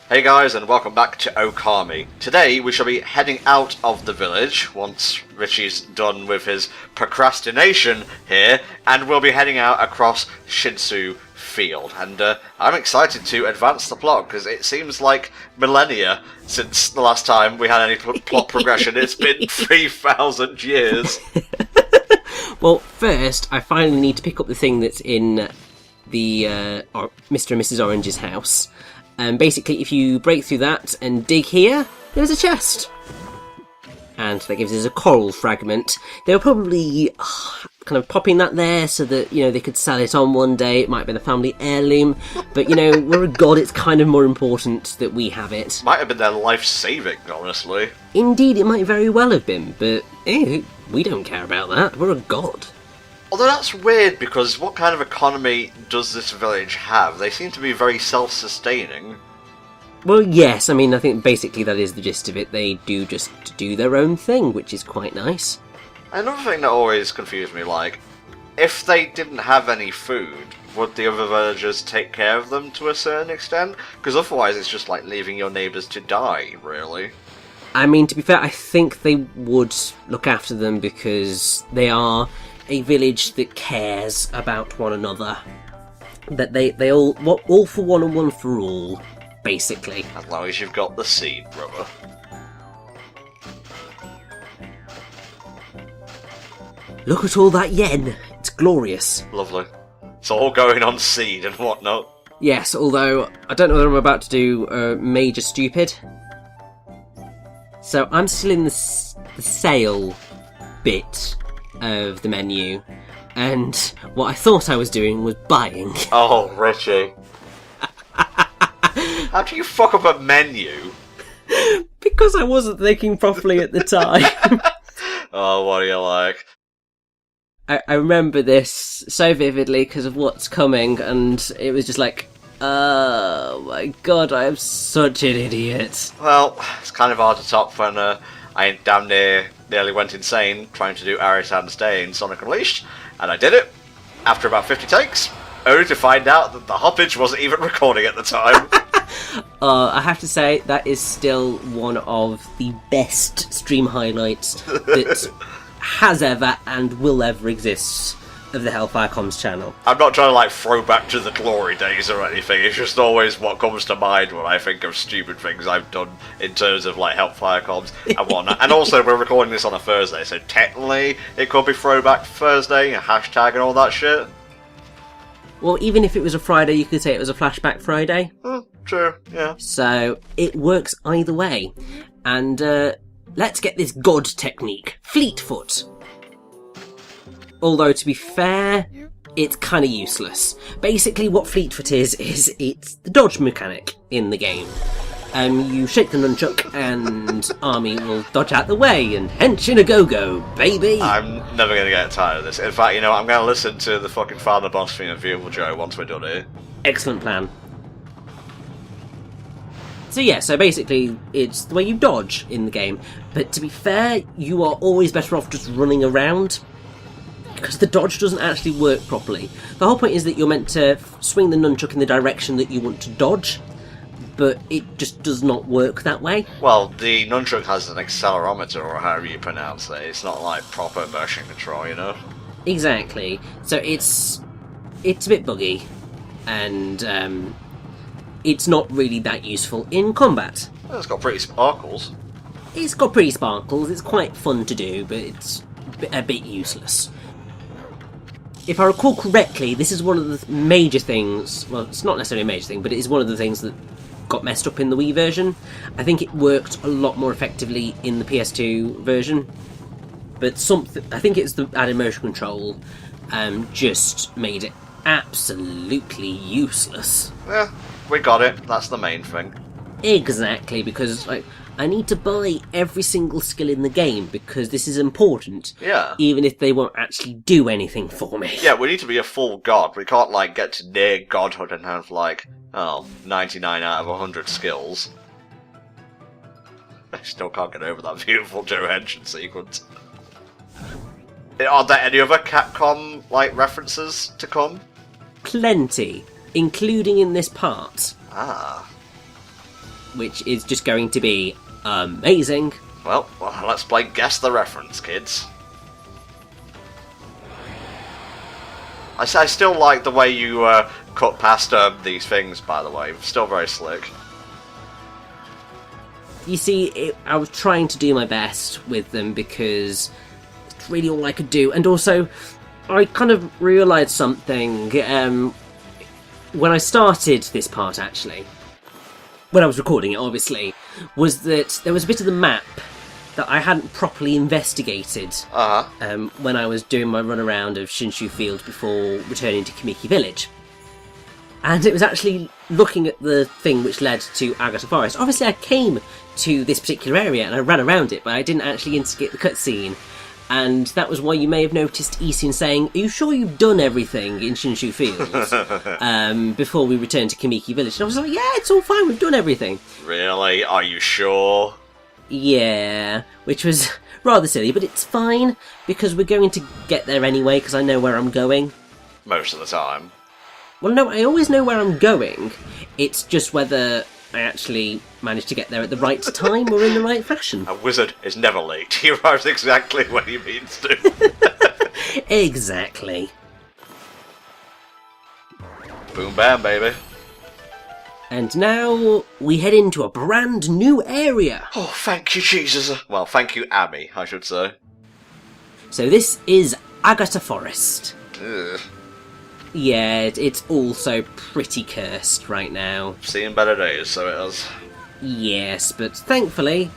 Hey guys, and welcome back to Okami. Today we shall be heading out of the village once Richie's done with his procrastination here, and we'll be heading out across Shinsu Field. And I'm excited to advance the plot because it seems like millennia since the last time we had any plot progression. It's been 3,000 years. Well, first, I finally need to pick up the thing that's in the Mr. and Mrs. Orange's house. Basically, if you break through that and dig here, there's a chest. And that gives us a coral fragment. They were probably kind of popping that there so that, they could sell it on one day. It might have been a family heirloom. But, we're a god, it's kind of more important that we have it. Might have been their life-saving, honestly. Indeed, it might very well have been, but we don't care about that. We're a god. Although that's weird, because what kind of economy does this village have? They seem to be very self-sustaining. Well, yes, I think basically that is the gist of it. They just do their own thing, which is quite nice. Another thing that always confused me, if they didn't have any food, would the other villagers take care of them to a certain extent? Because otherwise it's just like leaving your neighbours to die, really. To be fair, I think they would look after them because they are a village that cares about one another. That they all for one and one for all, basically. As long as you've got the seed, brother. Look at all that yen. It's glorious. Lovely. It's all going on seed and whatnot. Yes, although I don't know whether I'm about to do a major stupid. So I'm still in the sale bit of the menu, and what I thought I was doing was buying. Oh, Richie. How do you fuck up a menu? Because I wasn't thinking properly at the time. Oh, what are you like? I remember this so vividly because of what's coming, and it was just like, oh my god, I am such an idiot. Well, it's kind of hard to top when I damn nearly went insane trying to do Arisan's Day in Sonic Unleashed, and I did it after about 50 takes, only to find out that the hoppage wasn't even recording at the time. I have to say, that is still one of the best stream highlights that has ever and will ever exist of the HellfireComms channel. I'm not trying to throw back to the glory days or anything, it's just always what comes to mind when I think of stupid things I've done in terms of HellfireComms and whatnot. And also we're recording this on a Thursday, so technically it could be Throwback Thursday, a hashtag and all that shit. Well, even if it was a Friday, you could say it was a Flashback Friday. True, yeah. So it works either way. And let's get this god technique, Fleetfoot. Although, to be fair, it's kind of useless. Basically, what Fleetfoot is it's the dodge mechanic in the game. You shake the nunchuck and Army will dodge out the way, and henshin a go-go, baby! I'm never going to get tired of this. In fact, I'm going to listen to the fucking Father Boss theme of Beautiful Joe once we're done here. Excellent plan. So basically, it's the way you dodge in the game. But to be fair, you are always better off just running around, because the dodge doesn't actually work properly. The whole point is that you're meant to swing the nunchuck in the direction that you want to dodge, but it just does not work that way. Well, the nunchuck has an accelerometer, or however you pronounce it. It's not like proper motion control, Exactly. So it's a bit buggy, and it's not really that useful in combat. Well, it's got pretty sparkles. It's got pretty sparkles, it's quite fun to do, but it's a bit useless. If I recall correctly, this is one of the major things, well, it's not necessarily a major thing, but it is one of the things that got messed up in the Wii version. I think it worked a lot more effectively in the PS2 version, but I think it's the added motion control just made it absolutely useless. Yeah, we got it, that's the main thing. Exactly, because I need to buy every single skill in the game because this is important. Yeah. Even if they won't actually do anything for me. Yeah, we need to be a full god. We can't, get to near godhood and have, 99 out of 100 skills. I still can't get over that beautiful Joe Henshin sequence. Are there any other Capcom, references to come? Plenty, including in this part. Ah. which is just going to be amazing. Well, let's play Guess the Reference, kids. I still like the way you cut past these things, by the way. Still very slick. You see, I was trying to do my best with them because it's really all I could do. And also, I kind of realised something when I started this part, actually. When I was recording it, obviously, was that there was a bit of the map that I hadn't properly investigated when I was doing my run around of Shinsu Field before returning to Kamiki Village. And it was actually looking at the thing which led to Agata Forest. Obviously I came to this particular area and I ran around it, but I didn't actually instigate the cutscene. And that was why you may have noticed Isin saying, "Are you sure you've done everything in Shinsu Field?" Before we returned to Kamiki Village. And I was like, yeah, it's all fine, we've done everything. Really? Are you sure? Yeah, which was rather silly, but it's fine, because we're going to get there anyway, because I know where I'm going. Most of the time. Well, no, I always know where I'm going. It's just whether I actually manage to get there at the right time or in the right fashion. A wizard is never late. He arrives exactly when he means to. Exactly. Boom bam, baby. And now we head into a brand new area. Oh, thank you, Jesus. Well, thank you, Abby, I should say. So this is Agata Forest. Ugh. Yeah, it's also pretty cursed right now. Seen better days, so it is. Yes, but thankfully,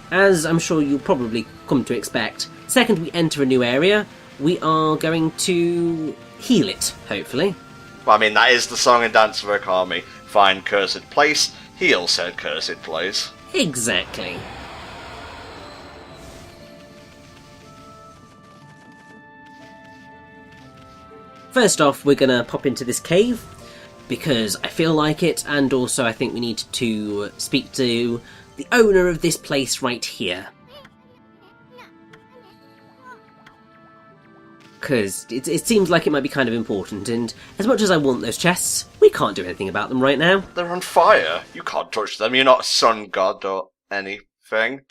as I'm sure you'll probably come to expect, the second we enter a new area, we are going to heal it, hopefully. Well, I mean, that is the song and dance of Okami. Find cursed place, heal said cursed place. Exactly. First off, we're gonna pop into this cave, because I feel like it, and also I think we need to speak to the owner of this place right here. Because it seems like it might be kind of important, and as much as I want those chests, we can't do anything about them right now. They're on fire. You can't touch them. You're not a sun god or anything.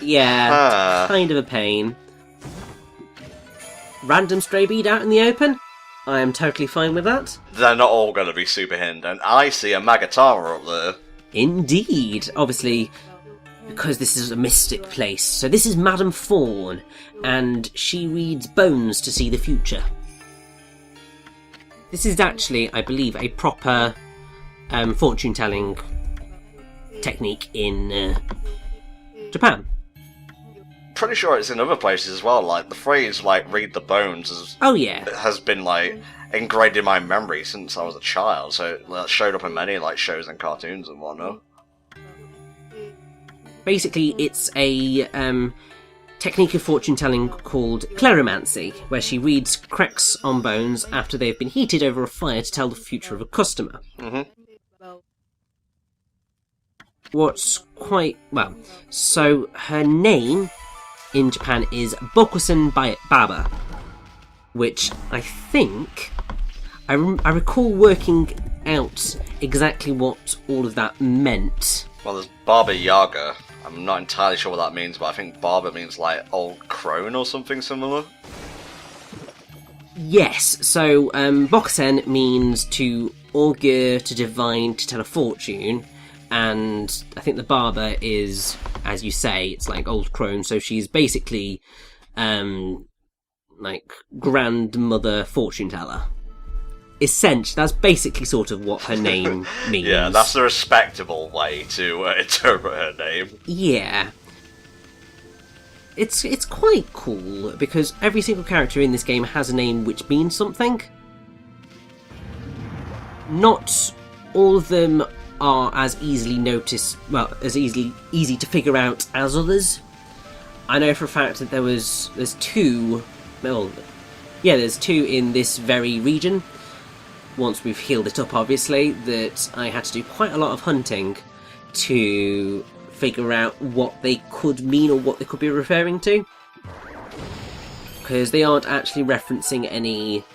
Yeah, kind of a pain. Random stray bead out in the open? I am totally fine with that. They're not all going to be super hidden, and I see a Magatama up there. Indeed. Obviously, because this is a mystic place. So this is Madame Fawn, and she reads bones to see the future. This is actually, I believe, a proper fortune-telling technique in Japan. Pretty sure it's in other places as well. Like the phrase, like "read the bones," has been like ingrained in my memory since I was a child. So it showed up in many like shows and cartoons and whatnot. Basically, it's a technique of fortune-telling called cleromancy, where she reads cracks on bones after they've been heated over a fire to tell the future of a customer. What's quite... well, so her name in Japan is Bokusen Baba, which I think... I recall working out exactly what all of that meant. Well, there's Baba Yaga. I'm not entirely sure what that means, but I think Baba means like old crone or something similar. Yes, so Bokusen means to augur, to divine, to tell a fortune, and I think the Baba is, as you say, it's like old crone, so she's basically like grandmother fortune teller. Essentially, that's basically sort of what her name means. Yeah, that's a respectable way to interpret her name. Yeah. It's quite cool, because every single character in this game has a name which means something. Not all of them are as easily easy to figure out as others. I know for a fact that there's two in this very region. Once we've healed it up, obviously, that I had to do quite a lot of hunting to figure out what they could mean or what they could be referring to. Because they aren't actually referencing any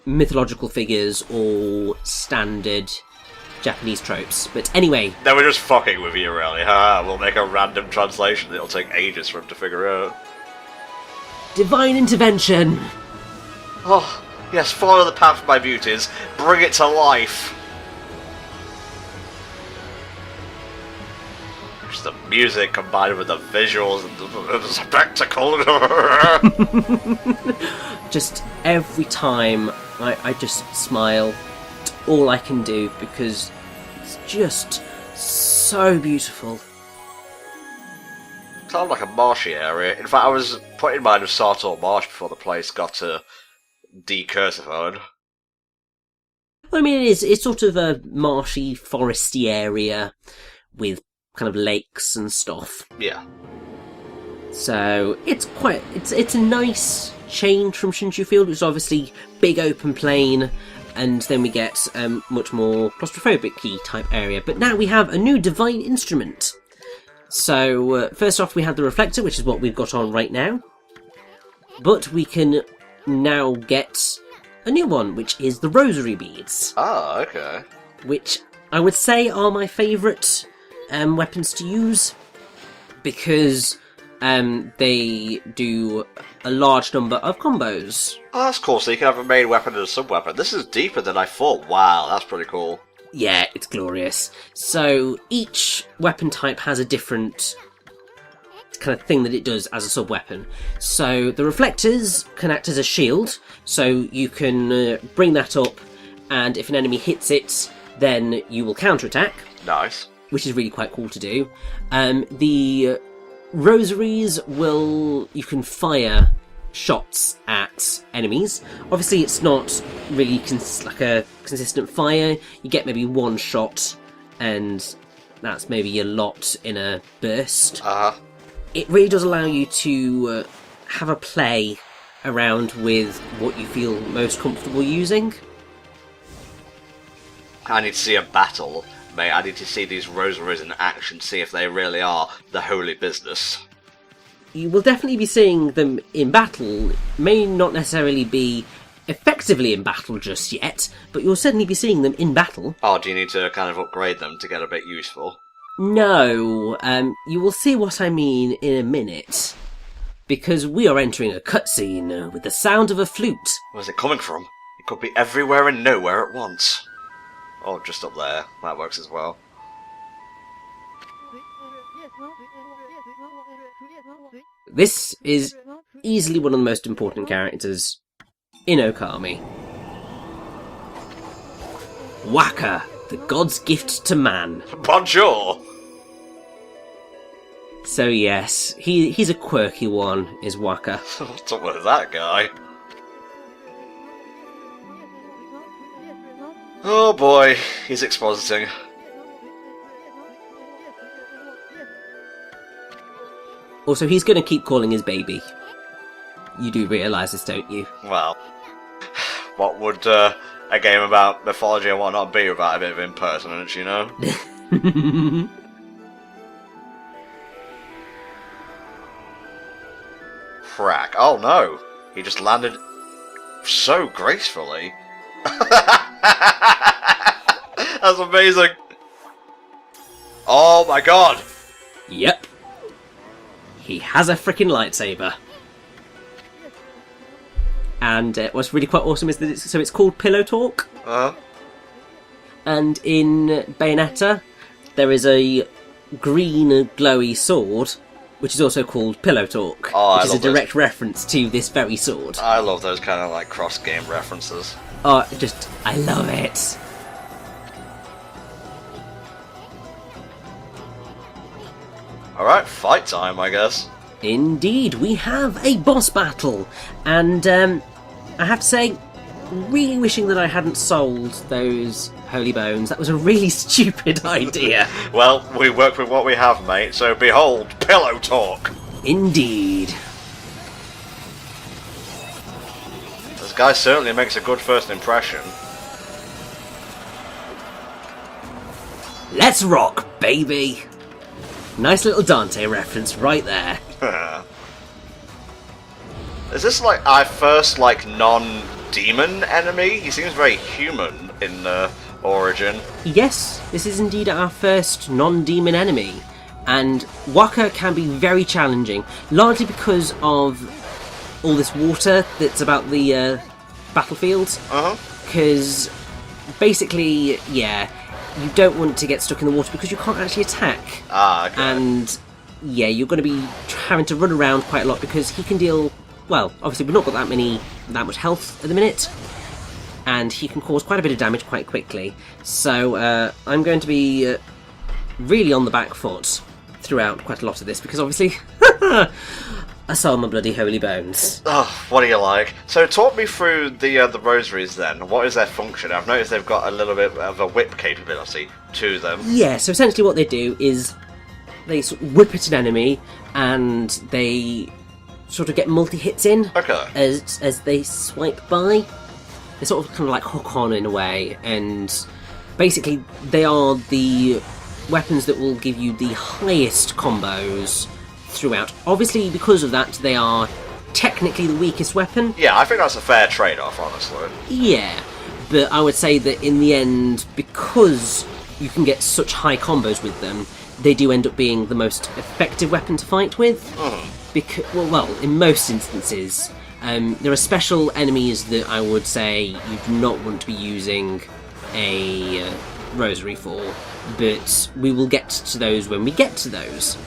mythological figures or standard Japanese tropes. But anyway... They were just fucking with you, really. We'll make a random translation it'll take ages for him to figure out. Divine intervention! Oh, yes, follow the path, my beauties. Bring it to life. Just the music combined with the visuals and the spectacle. Just every time I just smile. It's all I can do because it's just so beautiful. Kind of like a marshy area. In fact, I was put in mind of Sartor Marsh before the place got decursified. I mean, it's sort of a marshy, foresty area with kind of lakes and stuff. Yeah. So it's a nice change from Shinsu Field, which is obviously big open plain, and then we get much more claustrophobic-y type area. But now we have a new divine instrument. So first off, we have the reflector, which is what we've got on right now. But we can now get a new one, which is the rosary beads. Ah, okay. Which I would say are my favourite weapons to use, because they do a large number of combos. Oh, that's cool, so you can have a main weapon and a sub-weapon. This is deeper than I thought. Wow, that's pretty cool. Yeah, it's glorious. So each weapon type has a different kind of thing that it does as a sub-weapon. So the reflectors can act as a shield, so you can bring that up, and if an enemy hits it, then you will counterattack. Nice. Which is really quite cool to do. The rosaries you can fire shots at enemies. Obviously it's not really like a consistent fire. You get maybe one shot, and that's maybe a lot in a burst. It really does allow you to have a play around with what you feel most comfortable using. I need to see a battle, mate. I need to see these rosaries in action, see if they really are the holy business. You will definitely be seeing them in battle. May not necessarily be effectively in battle just yet, but you'll certainly be seeing them in battle. Oh, do you need to kind of upgrade them to get a bit useful? No, you will see what I mean in a minute, because we are entering a cutscene with the sound of a flute. Where's it coming from? It could be everywhere and nowhere at once. Oh, just up there. That works as well. This is easily one of the most important characters in Okami. Waka, the god's gift to man. Bonjour! So yes, he's a quirky one, is Waka. What's up with that guy? Oh boy, he's expositing. Also, he's going to keep calling his baby. You do realise this, don't you? Well, what would a game about mythology and whatnot be without a bit of impertinence, you know? Crack. Oh no! He just landed so gracefully. That's amazing! Oh my god! Yep. He has a freaking lightsaber. And what's really quite awesome is that it's called Pillow Talk. And in Bayonetta, there is a green glowy sword, which is also called Pillow Talk, which is a direct reference to this very sword. I love those kind of like cross-game references. Oh, I love it. Alright, fight time, I guess. Indeed, we have a boss battle, and I have to say, really wishing that I hadn't sold those holy bones. That was a really stupid idea. Well, we work with what we have, mate, so behold, Pillow Talk! Indeed. This guy certainly makes a good first impression. Let's rock, baby! Nice little Dante reference right there. Is this like our first like non-demon enemy? He seems very human in origin. Yes, this is indeed our first non-demon enemy, and Waka can be very challenging, largely because of all this water that's about the battlefield. Because basically, yeah, you don't want to get stuck in the water because you can't actually attack. Okay. And yeah, you're going to be having to run around quite a lot because he can deal. Well, obviously we've not got that much health at the minute, and he can cause quite a bit of damage quite quickly. So I'm going to be really on the back foot throughout quite a lot of this because obviously I saw my bloody holy bones. Oh, what do you like? So talk me through the rosaries then. What is their function? I've noticed they've got a little bit of a whip capability to them. Yeah, so essentially what they do is they sort of whip at an enemy and they sort of get multi-hits in as they swipe by. They sort of kind of like hook on in a way, and basically they are the weapons that will give you the highest combos throughout. Obviously, because of that, they are technically the weakest weapon. Yeah, I think that's a fair trade-off, honestly. Yeah, but I would say that in the end, because you can get such high combos with them, they do end up being the most effective weapon to fight with. Because, well, in most instances, there are special enemies that I would say you do not want to be using a rosary for, but we will get to those when we get to those.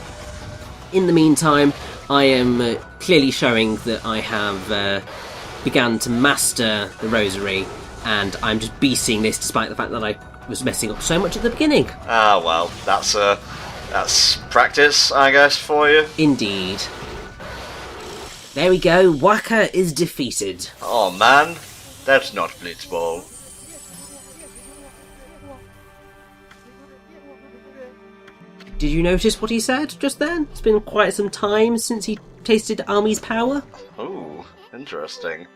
In the meantime, I am clearly showing that I have begun to master the rosary, and I'm just beasting this despite the fact that I was messing up so much at the beginning. Ah, well, that's practice, I guess, for you. Indeed. There we go, Waka is defeated. Oh man, that's not Blitzball. Did you notice what he said just then? It's been quite some time since he tasted Army's power. Ooh, interesting.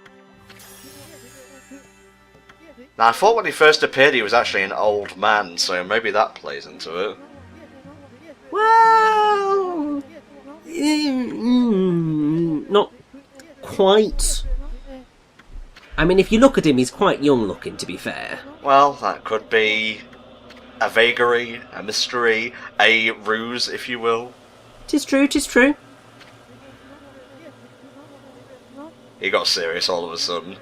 Now, I thought when he first appeared he was actually an old man, so maybe that plays into it. Well, not quite. I mean, if you look at him, he's quite young looking, to be fair. Well, that could be a vagary, a mystery, a ruse, if you will. 'Tis true, 'tis true. He got serious all of a sudden.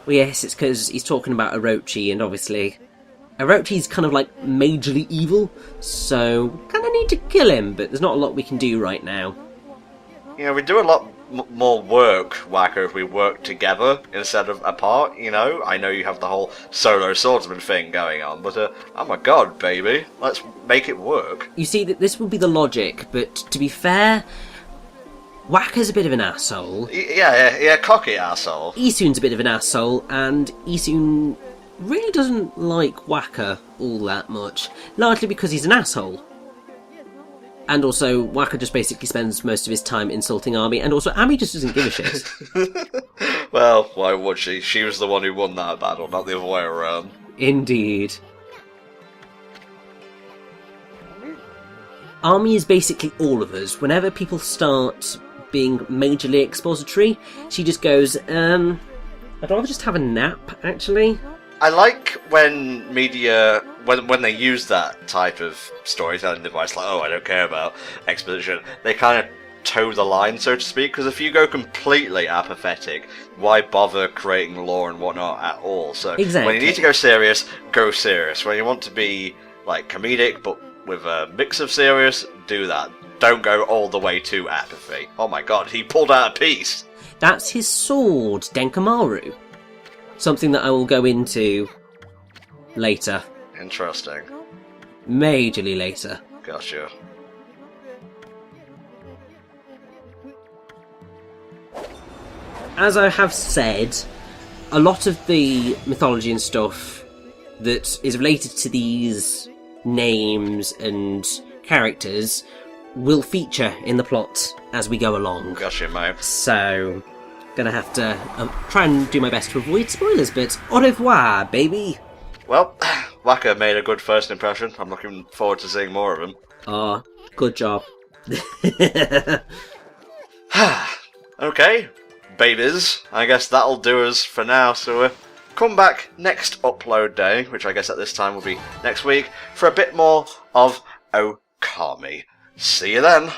Well, yes, it's because he's talking about Orochi, and obviously Orochi's kind of like majorly evil, so kind of need to kill him, but there's not a lot we can do right now. You know, we do a lot more work, Waka, if we work together instead of apart, you know? I know you have the whole solo swordsman thing going on, but oh my god, baby, let's make it work. You see, that this would be the logic, but to be fair, Waka's a bit of an asshole. Yeah, cocky asshole. Isun's a bit of an asshole, and Isun really doesn't like Waka all that much, largely because he's an asshole. And also, Waka just basically spends most of his time insulting Army, and also Ami just doesn't give a shit. Well, why would she? She was the one who won that battle, not the other way around. Indeed. Army is basically all of us. Whenever people start being majorly expository, she just goes, I'd rather just have a nap, actually. I like when media, when they use that type of storytelling device, like, oh, I don't care about exposition, they kind of toe the line, so to speak, because if you go completely apathetic, why bother creating lore and whatnot at all? So exactly. When you need to go serious, go serious. When you want to be, like, comedic, but with a mix of serious, do that. Don't go all the way to apathy. Oh my god, he pulled out a piece! That's his sword, Denkamaru. Something that I will go into later. Interesting. Majorly later. Gotcha. As I have said, a lot of the mythology and stuff that is related to these names and characters will feature in the plot as we go along. Gotcha, mate. So, gonna have to try and do my best to avoid spoilers, but au revoir, baby! Well, Waka made a good first impression. I'm looking forward to seeing more of him. Ah, good job. Okay, babies. I guess that'll do us for now, so come back next upload day, which I guess at this time will be next week, for a bit more of Okami. See you then!